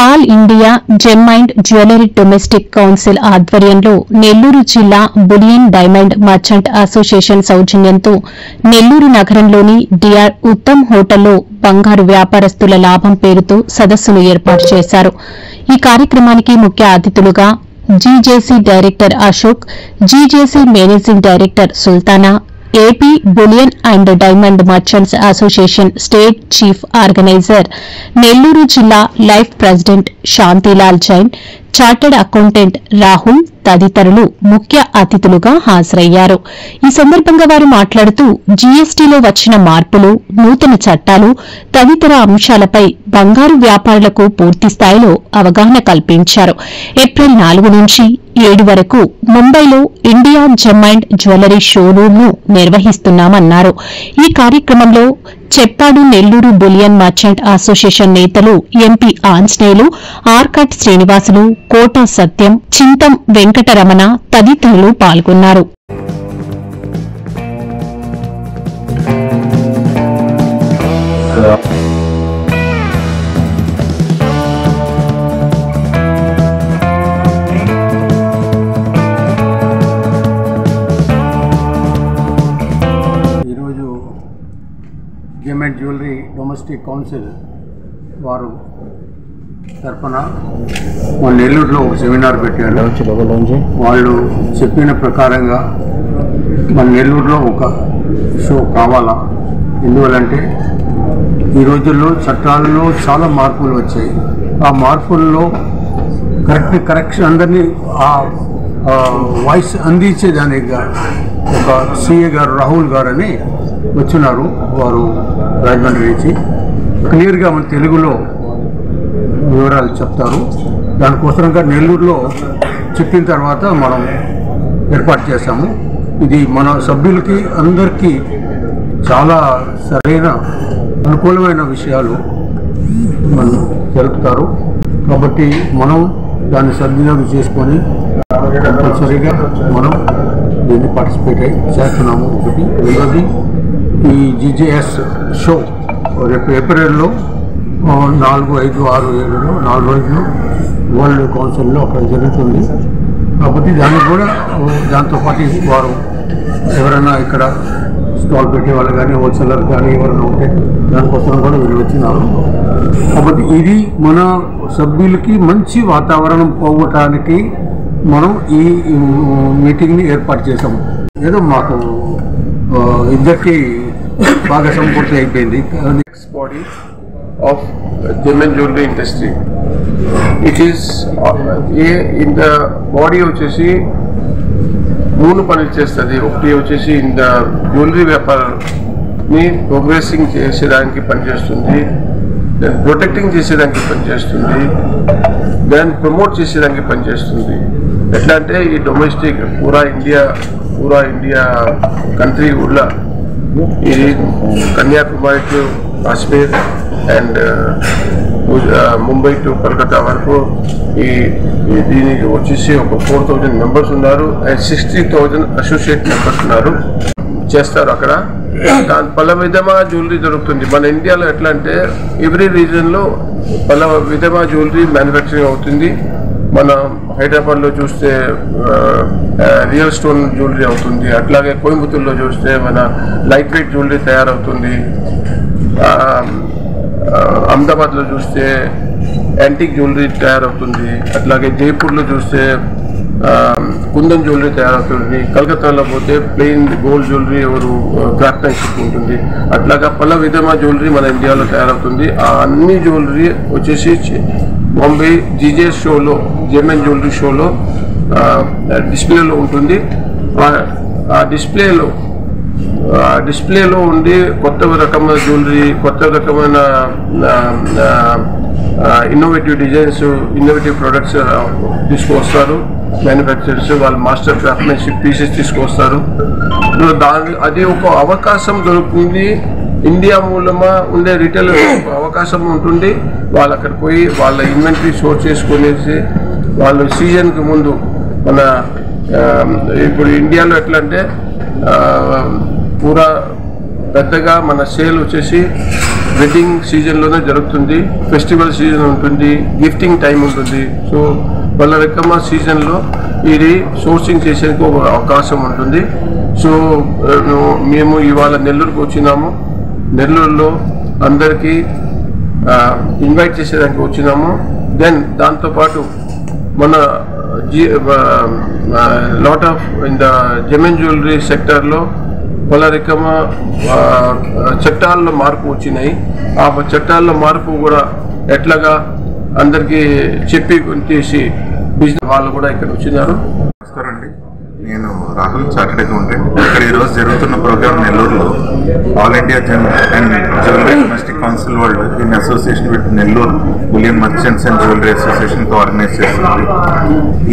All India gem and jewellery domestic council ఆధ్వర్యంలో నెల్లూరు జిల్లా bullion diamond merchant association సౌజన్యంతో నెల్లూరు నగరంలోని డిఆర్ ఉత్తమ్ హోటల్లో బంగారు వ్యాపారస్తుల లాభం పేరుతో సదస్సును ఏర్పాటు చేశారు. ఈ కార్యక్రమానికి ముఖ్య అతిథులుగా GJC director Ashok, GJC managing director Sultana, AP bullion and diamond merchants association state chief organiser, Nellore జిల్లా life president Shantilal Jain, chartered accountant Rahul తదితరులు ముఖ్య అతిథులుగా హాజరయ్యారు. ఈ సందర్భంగా వారు మాట్లాడుతూ జీఎస్టీలో వచ్చిన మార్పులు, నూతన చట్టాలు తదితర అంశాలపై బంగారు వ్యాపారులకు పూర్తిస్థాయిలో అవగాహన కల్పించారు. ఏప్రిల్ 4 నుంచి 7 వరకు ముంబైలో ఇండియా జెమ్ అండ్ జ్యువెలరీ షోరూంను నిర్వహిస్తున్నామన్నారు. ఈ కార్యక్రమంలో చెప్పాడు నెల్లూరు బులియన్ మర్చెంట్ అసోసియేషన్ నేతలు ఎంపీ ఆంజనేయులు, ఆర్కట్ శ్రీనివాసులు, కోట సత్యం, చింతం వెంకటరమణ తదితరులు పాల్గొన్నారు. Gem and jewellery domestic council వారు తరఫున మన నెల్లూరులో ఒక సెమినార్ పెట్టారు. వాళ్ళు చెప్పిన ప్రకారంగా మన నెల్లూరులో ఒక షో కావాలా. ఎందువల్లంటే ఈ రోజుల్లో చట్టాలలో చాలా మార్పులు వచ్చాయి. ఆ మార్పుల్లో కరెక్షన్ అందరినీ ఆ వాయిస్ అందించేదానిగా ఒక సిఏ గారు రాహుల్ గారు అని వచ్చినారు. వారు రాజమండ్రి నుంచి క్లియర్గా మన తెలుగులో వివరాలు చెప్తారు. దానికోసంగా నెల్లూరులో చెప్పిన తర్వాత మనం ఏర్పాటు చేశాము. ఇది మన సభ్యులకి అందరికీ చాలా సరైన అనుకూలమైన విషయాలు మనం తెలుపుతారు. కాబట్టి మనం దాన్ని సద్వినియోగం చేసుకొని కంపల్సరీగా మనం దీన్ని పార్టిసిపేట్ చేస్తున్నాము. ఒకటి. రెండోది, ఈ జీజేఎస్ షో రేపు ఏప్రిల్లో 4, 5, 6, 7లో 4 రోజులు వరల్డ్ కౌన్సిల్లో అక్కడ జరుగుతుంది. కాబట్టి దానికి కూడా దాంతోపాటు వారు ఎవరైనా ఇక్కడ స్టాల్ పెట్టే వాళ్ళు కానీ హోల్సేలర్ కానీ ఎవరైనా ఉంటే దానికోసం కూడా వీళ్ళు వచ్చినారు. కాబట్టి ఇది మన సభ్యులకి మంచి వాతావరణం పోవటానికి మనం ఈ మీటింగ్ని ఏర్పాటు చేసాము. ఏదో మాకు ఇద్దరికి బాగా సమకూర్తి అయిపోయింది. Body of gem and jewellery industry it is in the body వచ్చేసి 3 పనులు చేస్తుంది. ఒకటి వచ్చేసి ఇన్ ద జ్యువెలరీ వ్యాపారాన్ని ప్రోగ్రెసింగ్ చేసేదానికి పనిచేస్తుంది, దెన్ ప్రొటెక్టింగ్ చేసేదానికి పనిచేస్తుంది, దెన్ ప్రమోట్ చేసేదానికి పనిచేస్తుంది. ఎట్లా అంటే ఈ డొమెస్టిక్ పూరా ఇండియా కంట్రీ ఊళ్ళో ఇది Kanyakumari to Kashmir and Mumbai to Calcutta వరకు దీనికి వచ్చేసి ఒక 4,000 మెంబర్స్ ఉన్నారు అండ్ 60,000 అసోసియేట్ మెంబర్స్ ఉన్నారు చేస్తారు అక్కడ. దాని పల విధమైన జ్యువెలరీ దొరుకుతుంది. మన ఇండియాలో ఎట్లా అంటే ఎవ్రీ రీజన్లో పల విధమైన జ్యువెలరీ మ్యానుఫ్యాక్చరింగ్ అవుతుంది. మన హైదరాబాద్లో చూస్తే రియల్ స్టోన్ జ్యువెలరీ అవుతుంది. అట్లాగే కోయంబత్తూరులో చూస్తే మన లైట్ వెయిట్ జ్యువెలరీ తయారవుతుంది. అహ్మదాబాద్లో చూస్తే యాంటిక్ జ్యువెలరీ తయారవుతుంది. అట్లాగే జైపూర్లో చూస్తే కుందన్ జ్యువెలరీ తయారవుతుంది. కలకత్తాలో పోతే ప్లెయిన్ గోల్డ్ జ్యువెలరీ ఎవరు క్రాఫ్ట్మెన్షిప్ ఉంటుంది. అట్లాగా పల విధమైన జ్యువెలరీ మన ఇండియాలో తయారవుతుంది. ఆ అన్ని జ్యువెలరీ వచ్చేసి బాంబే జీజేఎస్ షోలో, జెమ్ అండ్ జ్యువెలరీ షోలో డిస్ప్లేలో ఉంటుంది. ఆ డిస్ప్లేలో ఉండి కొత్త రకమైన జ్యువెలరీ, కొత్త రకమైన ఇన్నోవేటివ్ డిజైన్స్, ఇన్నోవేటివ్ ప్రొడక్ట్స్ తీసుకొస్తారు మ్యానుఫ్యాక్చరర్స్. వాళ్ళు మాస్టర్ క్రాఫ్ట్మెన్షిప్ పీసెస్ తీసుకొస్తారు. అది ఒక అవకాశం దొరుకుతుంది. ఇండియా మూలమా ఉండే రిటైల్ అవకాశం ఉంటుంది. వాళ్ళు అక్కడ పోయి వాళ్ళ ఇన్వెంటరీ స్టోర్ చేసుకునేసి వాళ్ళు సీజన్కి ముందు మన ఇప్పుడు ఇండియాలో ఎట్లా అంటే పూరా పెద్దగా మన సేల్ వచ్చేసి వెడ్డింగ్ సీజన్లోనే జరుగుతుంది, ఫెస్టివల్ సీజన్ ఉంటుంది, గిఫ్టింగ్ టైం ఉంటుంది. సో వాళ్ళ రకమ సీజన్లో ఇది సోర్సింగ్ చేసేందుకు ఒక అవకాశం ఉంటుంది. సో మేము ఇవాళ నెల్లూరుకు వచ్చినాము. నెల్లూరులో అందరికీ ఇన్వైట్ చేసేదానికి వచ్చినాము. దెన్ దాంతోపాటు మన lot of in the gem jewellery సెక్టర్లో పలు రకమ చట్టాల్లో మార్పు వచ్చినాయి. ఆ చట్టాల్లో మార్పు కూడా ఎట్లాగా అందరికీ చెప్పి చేసి బిజినెస్ వాళ్ళు కూడా ఇక్కడ వచ్చినారు. నమస్కారం అండి, నేను రాహుల్, చార్టెడ్ అకౌంటెంట్. ఇక్కడ ఈరోజు జరుగుతున్న ప్రోగ్రామ్ నెల్లూరులో all India gem and jewellery domestic council వాళ్ళు in association with Nellore bullion merchants and jewellery అసోసియేషన్తో ఆర్గనైజ్ చేస్తుంది.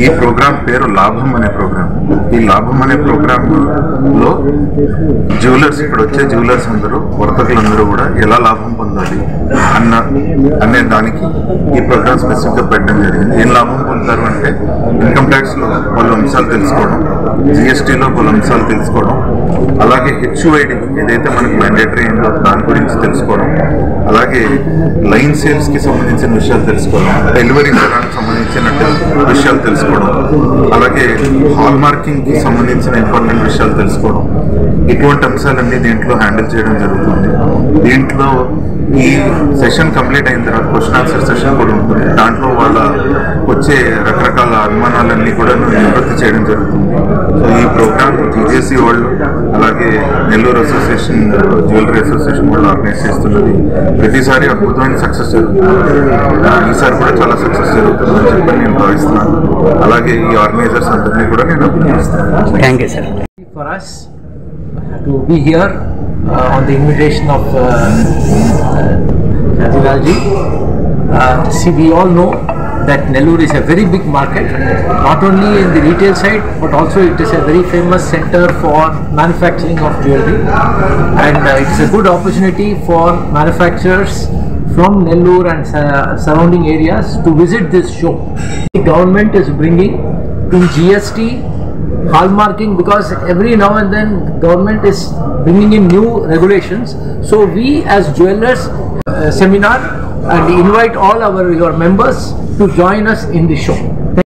ఈ ప్రోగ్రామ్ పేరు లాభం అనే ప్రోగ్రామ్. ఈ లాభం అనే ప్రోగ్రాంలో జ్యువెలర్స్, ఇక్కడ వచ్చే జ్యువెలర్స్ అందరూ, వర్తకులందరూ కూడా ఎలా లాభం పొందాలి అనే దానికి ఈ ప్రోగ్రామ్ స్పెసిఫిక్గా పెట్టడం జరిగింది. ఏం లాభం పొందుతారు అంటే ఇన్కమ్ ట్యాక్స్లో పలు అంశాలు తెలుసుకోవడం, జిఎస్టీలో పలు అంశాలు తెలుసుకోవడం, అలాగే హెచ్యుఐడి ఏదైతే మనకి మ్యాండేటరీ అయిందో దాని గురించి తెలుసుకోవడం, అలాగే లైన్ సేల్స్కి సంబంధించిన విషయాలు తెలుసుకోవడం, డెలివరీ ధరలకు సంబంధించిన విషయాలు తెలుసుకోవడం, అలాగే హాల్ మార్కింగ్కి సంబంధించిన ఇంపార్టెంట్ విషయాలు తెలుసుకోవడం, ఇటువంటి అంశాలన్నీ దీంట్లో హ్యాండిల్ చేయడం జరుగుతుంది. దీంట్లో ఈ సెషన్ కంప్లీట్ అయిన తర్వాత క్వశ్చన్ ఆన్సర్ సెషన్ కూడా ఉంటుంది. దాంట్లో వాళ్ళ వచ్చే రకరకాల అనుమానాలన్నీ కూడా నివృత్తి చేయడం జరుగుతుంది. సో ఈ ప్రోగ్రామ్ జీజేసీ వాళ్ళు అలాగే నెల్లూరు అసోసియేషన్, జ్యువెలరీ అసోసియేషన్ వాళ్ళు ఆర్గనైజ్ చేస్తున్నది. ప్రతిసారి అద్భుతమైన సక్సెస్ జరుగుతుంది. ఈసారి కూడా చాలా సక్సెస్ జరుగుతుందని చెప్పి నేను భావిస్తున్నాను. అలాగే ఈ ఆర్గనైజర్స్ అందరినీ కూడా నేను అభినందిస్తున్నాను. Thank you sir. For us to be here on the invitation of Rajilalji. See, we all know that Nellore is a very big market, not only in the retail side, but also it is a very famous center for manufacturing of jewelry, and it is a good opportunity for manufacturers from Nellore and surrounding areas to visit this show. The government is bringing in GST, hallmarking, because every now and then government is bringing in new regulations. So we as jewelers seminar and invite all your members to join us in the show.